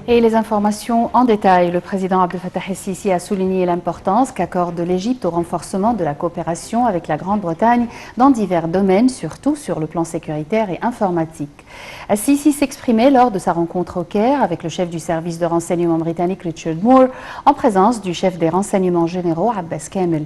Et les informations en détail. Le président Abdel Fattah el-Sisi a souligné l'importance qu'accorde l'Égypte au renforcement de la coopération avec la Grande-Bretagne dans divers domaines, surtout sur le plan sécuritaire et informatique. El-Sisi s'exprimait lors de sa rencontre au Caire avec le chef du service de renseignement britannique Richard Moore, en présence du chef des renseignements généraux Abbas Kamel.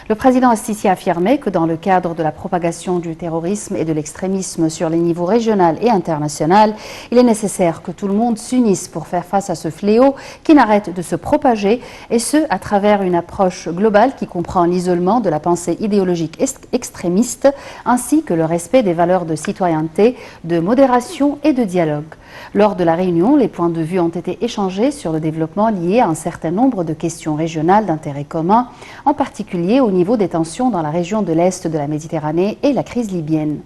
Le président el-Sisi affirmait que dans le cadre de la propagation du terrorisme et de l'extrémisme sur les niveaux régional et international, il est nécessaire que tout le monde s'unisse pour faire face à ce fléau qui n'arrête de se propager, et ce à travers une approche globale qui comprend l'isolement de la pensée idéologique extrémiste ainsi que le respect des valeurs de citoyenneté, de modération et de dialogue. Lors de la réunion, les points de vue ont été échangés sur le développement lié à un certain nombre de questions régionales d'intérêt commun, en particulier au niveau des tensions dans la région de l'Est de la Méditerranée et la crise libyenne.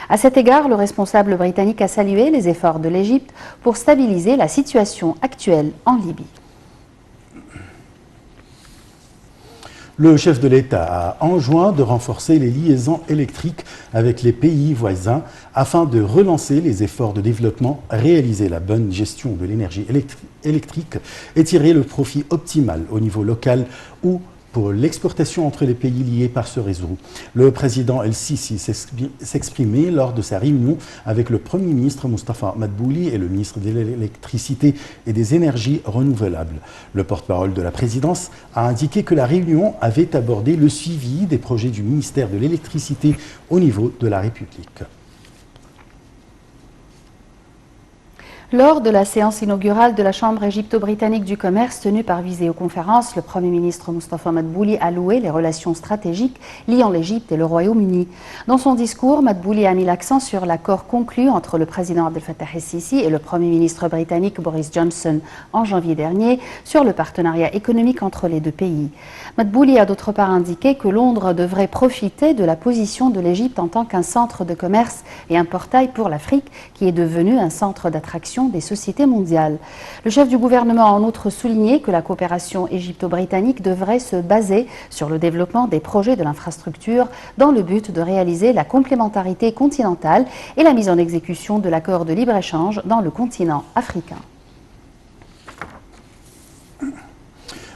À cet égard, le responsable britannique a salué les efforts de l'Égypte pour stabiliser la situation actuelle en Libye. Le chef de l'État a enjoint de renforcer les liaisons électriques avec les pays voisins afin de relancer les efforts de développement, réaliser la bonne gestion de l'énergie électrique et tirer le profit optimal au niveau local ou pour l'exportation entre les pays liés par ce réseau. Le président El-Sisi s'exprimait lors de sa réunion avec le Premier ministre Moustapha Madbouli et le ministre de l'Électricité et des Énergies renouvelables. Le porte-parole de la présidence a indiqué que la réunion avait abordé le suivi des projets du ministère de l'Électricité au niveau de la République. Lors de la séance inaugurale de la Chambre égypto-britannique du commerce tenue par visioconférence, le Premier ministre Moustapha Madbouli a loué les relations stratégiques liant l'Égypte et le Royaume-Uni. Dans son discours, Madbouli a mis l'accent sur l'accord conclu entre le président Abdel Fattah el-Sisi et le Premier ministre britannique Boris Johnson en janvier dernier sur le partenariat économique entre les deux pays. Madbouli a d'autre part indiqué que Londres devrait profiter de la position de l'Égypte en tant qu'un centre de commerce et un portail pour l'Afrique qui est devenu un centre d'attraction des sociétés mondiales. Le chef du gouvernement a en outre souligné que la coopération égypto-britannique devrait se baser sur le développement des projets de l'infrastructure dans le but de réaliser la complémentarité continentale et la mise en exécution de l'accord de libre-échange dans le continent africain.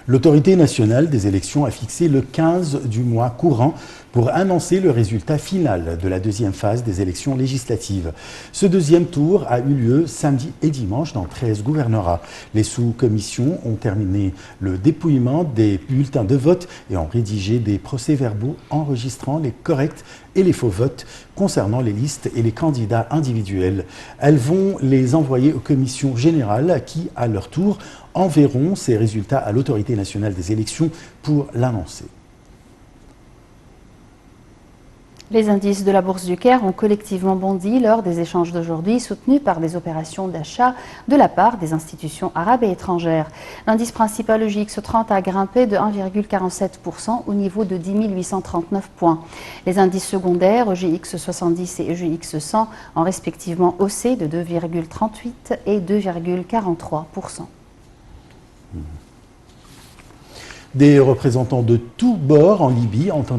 L'autorité nationale des élections a fixé le 15 du mois courant pour annoncer le résultat final de la deuxième phase des élections législatives. Ce deuxième tour a eu lieu samedi et dimanche dans 13 gouvernorats. Les sous-commissions ont terminé le dépouillement des bulletins de vote et ont rédigé des procès-verbaux enregistrant les corrects et les faux votes concernant les listes et les candidats individuels. Elles vont les envoyer aux commissions générales qui, à leur tour, enverront ces résultats à l'autorité nationale des élections pour l'annoncer. Les indices de la Bourse du Caire ont collectivement bondi lors des échanges d'aujourd'hui, soutenus par des opérations d'achat de la part des institutions arabes et étrangères. L'indice principal EGX30 a grimpé de 1,47% au niveau de 10 839 points. Les indices secondaires EGX70 et EGX100 ont respectivement haussé de 2,38 et 2,43%. Des représentants de tous bords en Libye ont entamé